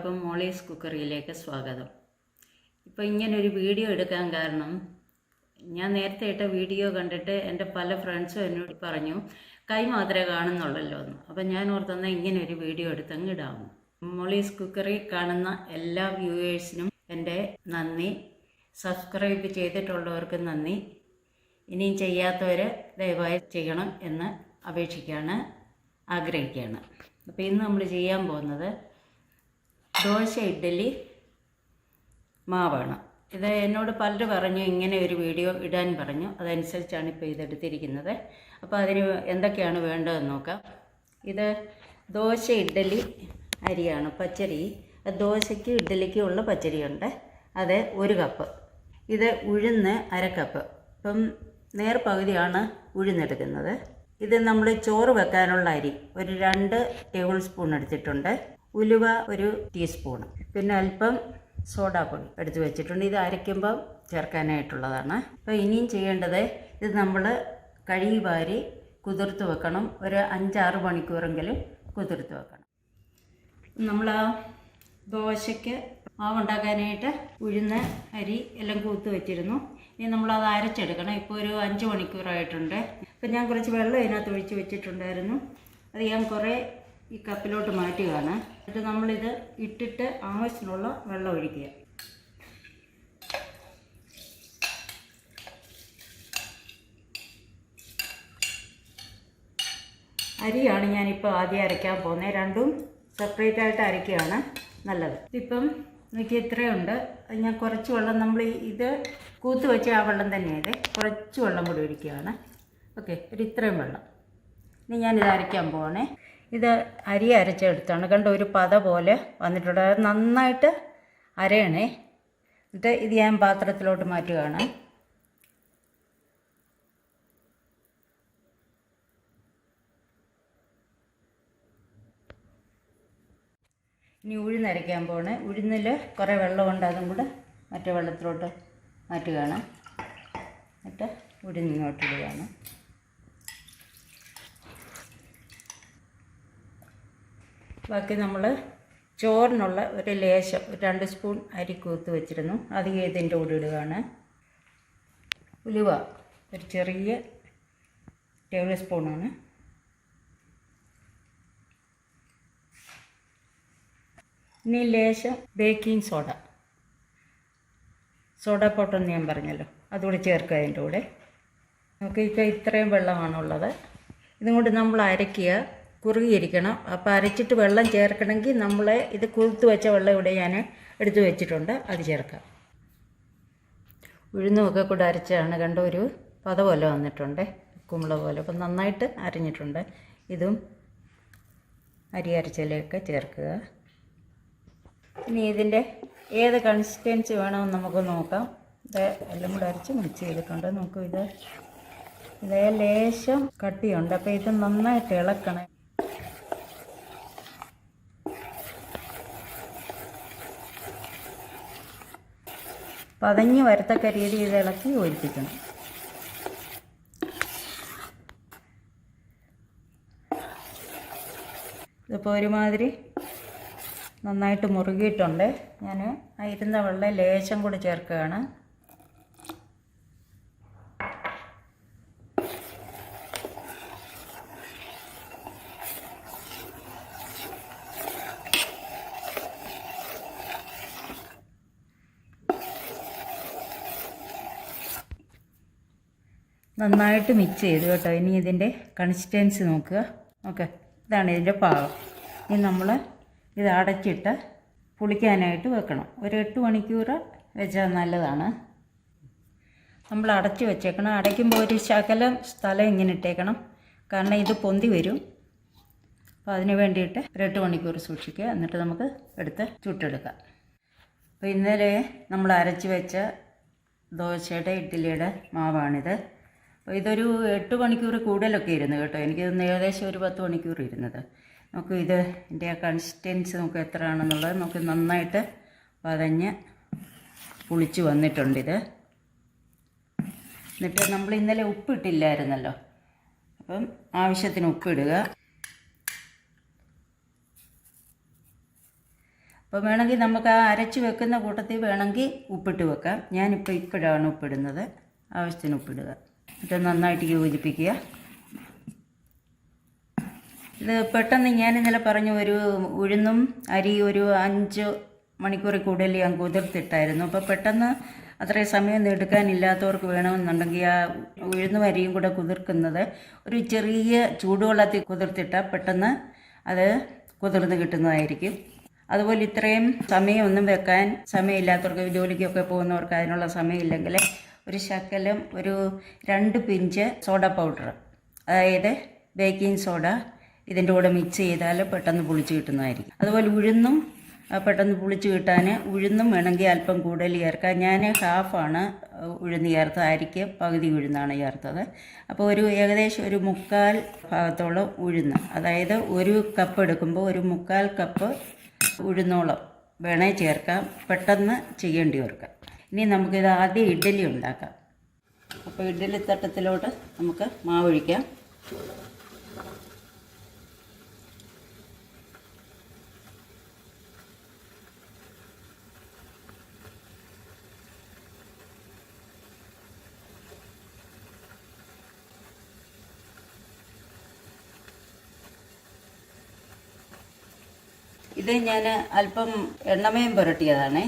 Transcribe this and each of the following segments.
എല്ലാവർക്കും മോളീസ് കുക്കറിയിലേക്ക് സ്വാഗതം. ഇപ്പോൾ ഇങ്ങനൊരു വീഡിയോ എടുക്കാൻ കാരണം ഞാൻ നേരത്തെ ഇട്ട വീഡിയോ കണ്ടിട്ട് എൻ്റെ പല ഫ്രണ്ട്സും എന്നോട് പറഞ്ഞു കൈ മാത്രമേ കാണുന്നുള്ളല്ലോ എന്ന്. അപ്പം ഞാൻ ഓർത്തെന്നാൽ ഇങ്ങനൊരു വീഡിയോ എടുത്തങ്ങ് ഇടാമോ. മോളീസ് കുക്കറി കാണുന്ന എല്ലാ വ്യൂവേഴ്സിനും എൻ്റെ നന്ദി. സബ്സ്ക്രൈബ് ചെയ്തിട്ടുള്ളവർക്ക് നന്ദി. ഇനിയും ചെയ്യാത്തവർ ദയവായി ചെയ്യണം എന്ന് അപേക്ഷിക്കുകയാണ്, ആഗ്രഹിക്കുകയാണ്. അപ്പോൾ ഇന്ന് നമ്മൾ ചെയ്യാൻ പോകുന്നത് ദോശ ഇഡ്ഡലി മാവാണ്. ഇത് എന്നോട് പലരും പറഞ്ഞു ഇങ്ങനെ ഒരു വീഡിയോ ഇടാൻ പറഞ്ഞു. അതനുസരിച്ചാണ് ഇപ്പോൾ ഇതെടുത്തിരിക്കുന്നത്. അപ്പോൾ അതിന് എന്തൊക്കെയാണ് വേണ്ടതെന്ന് നോക്കാം. ഇത് ദോശ ഇഡ്ഡലി അരിയാണ്, പച്ചരി. ദോശയ്ക്ക് ഇഡ്ഡലിക്കും ഉള്ള പച്ചരിയുണ്ട്, അത് 1 കപ്പ്. ഇത് ഉഴുന്ന് 1/2 കപ്പ്. ഇപ്പം നേർപകുതിയാണ് ഉഴുന്നെടുക്കുന്നത്. ഇത് നമ്മൾ ചോറ് വെക്കാനുള്ള അരി ഒരു 2 ടേബിൾ സ്പൂൺ എടുത്തിട്ടുണ്ട്. ഉലുവ 1 ടീസ്പൂൺ, പിന്നെ അല്പം സോഡാപ്പൊടി എടുത്ത് വെച്ചിട്ടുണ്ട്. ഇത് അരയ്ക്കുമ്പം ചേർക്കാനായിട്ടുള്ളതാണ്. അപ്പോൾ ഇനിയും ചെയ്യേണ്ടത്, ഇത് നമ്മൾ കഴുകി വാരി കുതിർത്ത് വെക്കണം. ഒരു 5-6 മണിക്കൂറെങ്കിലും കുതിർത്ത് വെക്കണം. നമ്മൾ ആ ദോശയ്ക്ക് മാവുണ്ടാക്കാനായിട്ട് ഉഴുന്ന് അരി എല്ലാം കൂത്ത് വെച്ചിരുന്നു. ഇനി നമ്മളത് അരച്ചെടുക്കണം. ഇപ്പോൾ ഒരു 5 മണിക്കൂറായിട്ടുണ്ട്. ഇപ്പം ഞാൻ കുറച്ച് വെള്ളം ഇതിനകത്ത് ഒഴിച്ച് വെച്ചിട്ടുണ്ടായിരുന്നു. അത് ഞാൻ കുറേ ഈ കപ്പിലോട്ട് മാറ്റുകയാണ്. എന്നിട്ട് നമ്മളിത് ഇട്ടിട്ട് ആവശ്യത്തിനുള്ള വെള്ളം ഒഴിക്കുക. അരിയാണ് ഞാനിപ്പോൾ ആദ്യം അരയ്ക്കാൻ പോകുന്നത്. രണ്ടും സെപ്പറേറ്റ് ആയിട്ട് അരയ്ക്കുകയാണ് നല്ലത്. ഇപ്പം എനിക്ക് ഇത്രയുണ്ട്. ഞാൻ കുറച്ച് വെള്ളം, നമ്മൾ ഇത് കൂത്ത് വെച്ച ആ വെള്ളം തന്നെയാണ്, കുറച്ച് വെള്ളം കൂടി ഒഴിക്കുകയാണ്. ഓക്കെ, ഒരു ഇത്രയും വെള്ളം. ഇനി ഞാനിത് അരയ്ക്കാൻ പോവാണേ. ഇത് അരി അരച്ചെടുത്താണ്, കണ്ട ഒരു പത പോലെ വന്നിട്ടുണ്ട്. അത് നന്നായിട്ട് അരയണേ. എന്നിട്ട് ഇത് ഞാൻ പാത്രത്തിലോട്ട് മാറ്റുകയാണ്. ഇനി ഉഴുന്നരയ്ക്കാൻ പോകണേ. ഉഴുന്നിൽ കുറേ വെള്ളമുണ്ട്, അതും കൂടെ മറ്റേ വെള്ളത്തിലോട്ട് മാറ്റുകയാണ്. എന്നിട്ട് ഉഴുന്നിങ്ങോട്ടിടുകയാണ്. ബാക്കി നമ്മൾ ചോറിനുള്ള ഒരു ലേശം 2 സ്പൂൺ അരി കൂത്ത് വെച്ചിരുന്നു, അത് ഇതിൻ്റെ കൂടെ ഇടുകയാണ്. ഉലുവ ഒരു ചെറിയ ടേബിൾ സ്പൂണാണ്. ഇനി ലേശം ബേക്കിംഗ് സോഡ പൊട്ടെന്ന് ഞാൻ പറഞ്ഞല്ലോ, അതുകൂടി ചേർക്കുക അതിൻ്റെ കൂടെ. നമുക്ക് ഇപ്പോൾ ഇത്രയും വെള്ളമാണുള്ളത്. ഇതും കൊണ്ട് നമ്മൾ അരയ്ക്കുക, കുറുകിയിരിക്കണം. അപ്പോൾ അരച്ചിട്ട് വെള്ളം ചേർക്കണമെങ്കിൽ നമ്മൾ ഇത് കുതിർത്ത് വെച്ച വെള്ളം ഇവിടെ ഞാൻ എടുത്ത് വെച്ചിട്ടുണ്ട്, അത് ചേർക്കാം. ഉഴുന്നുമൊക്കെ കൂടെ അരച്ചാണ്, കണ്ട ഒരു പത പോലെ വന്നിട്ടുണ്ട്, കുമ്പള പോലെ. അപ്പം നന്നായിട്ട് അരിഞ്ഞിട്ടുണ്ട്. ഇതും അരി അരച്ചിലേക്ക് ചേർക്കുക. ഇനി ഇതിൻ്റെ ഏത് കൺസിസ്റ്റൻസി വേണമെന്ന് നമുക്ക് നോക്കാം. ഇത് എല്ലാം കൂടെ അരച്ച് മിക്സ് ചെയ്തിട്ടുണ്ട്. നമുക്ക് ഇതേ ലേശം കട്ടിയുണ്ട്, അപ്പോൾ ഇത് നന്നായിട്ട് ഇളക്കണം. പതഞ്ഞ് വരത്തക്ക രീതി ഇത് ഇളക്കി യോജിപ്പിക്കണം. ഇതിപ്പോൾ ഒരുമാതിരി നന്നായിട്ട് മുറുകിയിട്ടുണ്ട്. ഞാൻ ഇരുന്ന വെള്ളം ലേശം കൂടി ചേർക്കുകയാണ്. നന്നായിട്ട് മിക്സ് ചെയ്തു കേട്ടോ. ഇനി ഇതിൻ്റെ കൺസിസ്റ്റൻസി നോക്കുക. ഓക്കെ, ഇതാണ് ഇതിൻ്റെ പാകം. ഇനി നമ്മൾ ഇത് അടച്ചിട്ട് പുളിക്കാനായിട്ട് വെക്കണം. ഒരു 8 മണിക്കൂർ വെച്ചാൽ നല്ലതാണ്. നമ്മൾ അടച്ച് വെച്ചേക്കണം. അടയ്ക്കുമ്പോൾ ഒരു ശകലം സ്ഥലം ഇങ്ങനെ ഇട്ടേക്കണം, കാരണം ഇത് പൊന്തി വരും. അപ്പോൾ അതിന് വേണ്ടിയിട്ട് ഒരു 8 മണിക്കൂർ സൂക്ഷിക്കുക. എന്നിട്ട് നമുക്ക് എടുത്ത് ചുട്ടെടുക്കാം. അപ്പോൾ ഇന്നലെ നമ്മൾ അരച്ച് വെച്ച ദോശയുടെ ഇഡ്ഡലിയുടെ മാവാണിത്. അപ്പോൾ ഇതൊരു 8 മണിക്കൂർ കൂടുതലൊക്കെ ഇരുന്നു കേട്ടോ. എനിക്കിതൊന്ന് ഏകദേശം ഒരു 10 മണിക്കൂർ ഇരുന്നത്. നമുക്ക് ഇതിൻ്റെ ആ കൺസിസ്റ്റൻസി നമുക്ക് എത്ര ആണെന്നുള്ളത് നമുക്ക് നന്നായിട്ട് പതഞ്ഞ് പുളിച്ച് വന്നിട്ടുണ്ടിത്. എന്നിട്ട് നമ്മൾ ഇന്നലെ ഉപ്പിട്ടില്ലായിരുന്നല്ലോ, അപ്പം ആവശ്യത്തിന് ഉപ്പിടുക. അപ്പോൾ വേണമെങ്കിൽ നമുക്ക് ആ അരച്ച് വെക്കുന്ന കൂട്ടത്തിൽ വേണമെങ്കിൽ ഉപ്പിട്ട് വെക്കാം. ഞാനിപ്പോൾ ഇപ്പോഴാണ് ഉപ്പിടുന്നത്. ആവശ്യത്തിന് ഉപ്പിടുക. എന്നിട്ട് നന്നായിട്ട് യോജിപ്പിക്കുക. ഇത് പെട്ടെന്ന് ഞാൻ ഇന്നലെ പറഞ്ഞു ഒരു ഉഴുന്നും അരി ഒരു 5 മണിക്കൂർ കൂടുതൽ ഞാൻ കുതിർത്തിട്ടായിരുന്നു. അപ്പോൾ പെട്ടെന്ന് അത്രയും സമയം എടുക്കാനില്ലാത്തവർക്ക് വേണമെന്നുണ്ടെങ്കിൽ ആ ഉഴുന്നും അരിയും കൂടെ കുതിർക്കുന്നത് ഒരു ചെറിയ ചൂടുവെള്ളത്തിൽ കുതിർത്തിട്ടാൽ പെട്ടെന്ന് അത് കുതിർന്ന് കിട്ടുന്നതായിരിക്കും. അതുപോലെ ഇത്രയും സമയമൊന്നും വെക്കാൻ സമയമില്ലാത്തവർക്ക്, ജോലിക്കൊക്കെ പോകുന്നവർക്ക് അതിനുള്ള സമയമില്ലെങ്കിൽ ഒരു ശകലം ഒരു 2 പിഞ്ച് സോഡ പൗഡർ, അതായത് ബേക്കിംഗ് സോഡ ഇതിൻ്റെ കൂടെ മിക്സ് ചെയ്താൽ പെട്ടെന്ന് പുളിച്ച് കിട്ടുന്നതായിരിക്കും. അതുപോലെ ഉഴുന്നും പെട്ടെന്ന് പുളിച്ച് കിട്ടാൻ ഉഴുന്നും വേണമെങ്കിൽ അല്പം കൂടുതൽ ചേർക്കാം. ഞാൻ ഹാഫാണ് ഉഴുന്ന് ചേർത്തത്, അരിക്ക് പകുതി ഉഴുന്നാണ് ചേർത്തത്. അപ്പോൾ ഏകദേശം ഒരു 1/4 ഭാഗത്തോളം ഉഴുന്ന്, അതായത് 1 കപ്പ് എടുക്കുമ്പോൾ ഒരു 1/4 കപ്പ് ഉഴുന്നോളം വേണേ ചേർക്കാം. പെട്ടെന്ന് ചെയ്യേണ്ടി വയ്ക്കാം. ഇനി നമുക്കിത് ആദ്യം ഇഡ്ഡലി ഉണ്ടാക്കാം. അപ്പോൾ ഇഡ്ഡലി തട്ടത്തിലോട്ട് നമുക്ക് മാവൊഴിക്കാം. ഇത് ഞാൻ അല്പം എണ്ണമയം പുരട്ടിയതാണേ.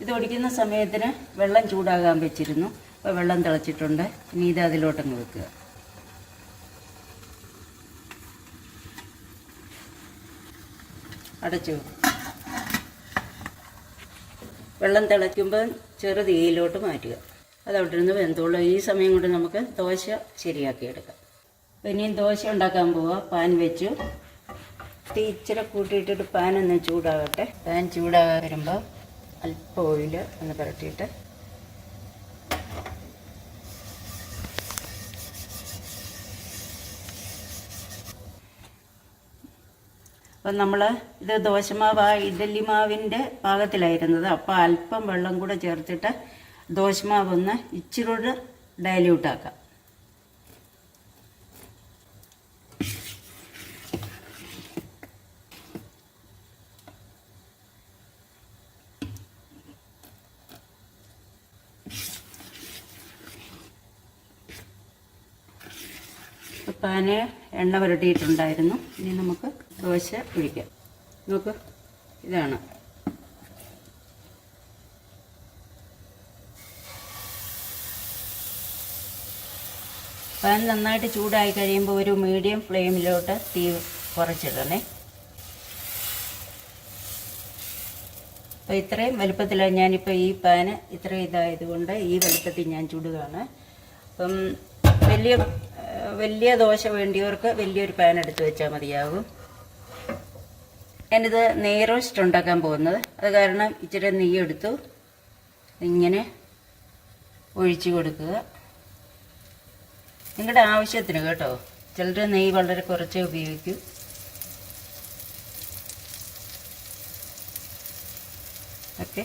ഇത് ഒടിക്കുന്ന സമയത്തിന് വെള്ളം ചൂടാകാൻ വെച്ചിരുന്നു. അപ്പോൾ വെള്ളം തിളച്ചിട്ടുണ്ട്. ഇനി ഇത് അതിലോട്ടങ്ങ് വെക്കുക. അടച്ചു. വെള്ളം തിളയ്ക്കുമ്പോൾ ചെറു തീയിലോട്ട് മാറ്റുക. അതവിടെ നിന്ന് വെന്തോളും. ഈ സമയം കൊണ്ട് നമുക്ക് ദോശ ശരിയാക്കിയെടുക്കാം. അപ്പോൾ ഇനിയും ദോശ ഉണ്ടാക്കാൻ പോവാം. പാൻ വെച്ചു. തീ ഇച്ചിരി കൂട്ടിയിട്ടിട്ട് പാൻ ഒന്ന് ചൂടാകട്ടെ. പാൻ ചൂടാകാൻ വരുമ്പോൾ അല്പം ഓയിൽ ഒന്ന് പുരട്ടിയിട്ട് അപ്പം നമ്മൾ ഇത് ദോശമാവ് ഇഡ്ഡലി മാവിൻ്റെ പാകത്തിലായിരുന്നത്. അപ്പോൾ അല്പം വെള്ളം കൂടെ ചേർത്തിട്ട് ദോശമാവ് ഒന്ന് ഇച്ചിരി ഡൈല്യൂട്ടാക്കാം. പാന് എണ്ണ പുരട്ടിയിട്ടുണ്ടായിരുന്നു. ഇനി നമുക്ക് ദോശ ഒഴിക്കാം. നോക്ക്, ഇതാണ്. പാൻ നന്നായിട്ട് ചൂടായി കഴിയുമ്പോൾ ഒരു മീഡിയം ഫ്ലെയിമിലോട്ട് തീ കുറച്ചിടണേ. അപ്പോൾ ഇത്രയും വലുപ്പത്തിലാണ് ഞാനിപ്പോൾ ഈ പാന് ഇത്രയും ഇതായതുകൊണ്ട് ഈ വലുപ്പത്തിൽ ഞാൻ ചുടുകയാണ്. അപ്പം വലിയ ദോശ വേണ്ടിയവർക്ക് വലിയൊരു പാൻ എടുത്ത് വെച്ചാൽ മതിയാകും. ഞാനിത് നെയ് റോസ്റ്റ് ഉണ്ടാക്കാൻ പോകുന്നത്. അത് കാരണം ഇച്ചിരി നെയ്യ് എടുത്തു ഇങ്ങനെ ഒഴിച്ചു കൊടുക്കുക. നിങ്ങളുടെ ആവശ്യത്തിന് കേട്ടോ. ചിലർ നെയ്യ് വളരെ കുറച്ചേ ഉപയോഗിക്കൂ. ഓക്കെ.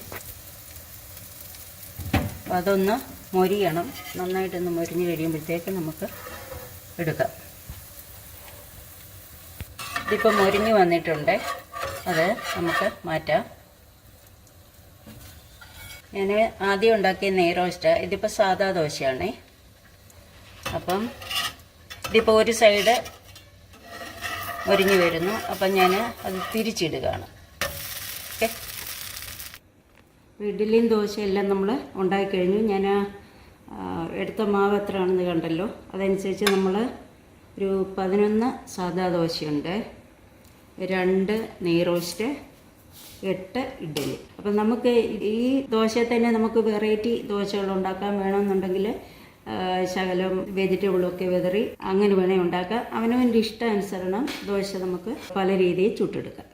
അപ്പോൾ അതൊന്ന് മൊരിയണം. നന്നായിട്ടൊന്ന് മൊരിഞ്ഞ് കഴിയുമ്പോഴത്തേക്ക് നമുക്ക് എടുക്കാം. ഇതിപ്പോൾ മൊരിഞ്ഞ് വന്നിട്ടുണ്ട്. അത് നമുക്ക് മാറ്റാം. ഞാൻ ആദ്യം ഉണ്ടാക്കിയ നെയ് റോസ്റ്റ്. ഇതിപ്പോൾ സാദാ ദോശയാണേ. അപ്പം ഇതിപ്പോൾ ഒരു സൈഡ് മൊരിഞ്ഞ് വരുന്നു. അപ്പം ഞാൻ അത് തിരിച്ചിടുകയാണ്. ഓക്കെ. ഇഡ്ഡലിയും ദോശയെല്ലാം നമ്മൾ ഉണ്ടാക്കിക്കഴിഞ്ഞു. ഞാൻ എടുത്ത മാവ് എത്രയാണെന്ന് കണ്ടല്ലോ. അതനുസരിച്ച് നമ്മൾ ഒരു 11 സാദാ ദോശയുണ്ട്, 2 നെയ് റോസ്റ്റ്, 8 ഇഡ്ഡലി. അപ്പം നമുക്ക് ഈ ദോശയിൽ തന്നെ നമുക്ക് വെറൈറ്റി ദോശകൾ ഉണ്ടാക്കാൻ വേണമെന്നുണ്ടെങ്കിൽ ശകലം വെജിറ്റബിളൊക്കെ വിതറി അങ്ങനെ വേണേൽ ഉണ്ടാക്കാം. അവനവൻ്റെ ഇഷ്ടാനുസരണം ദോശ നമുക്ക് പല രീതിയിൽ ചുട്ടെടുക്കാം.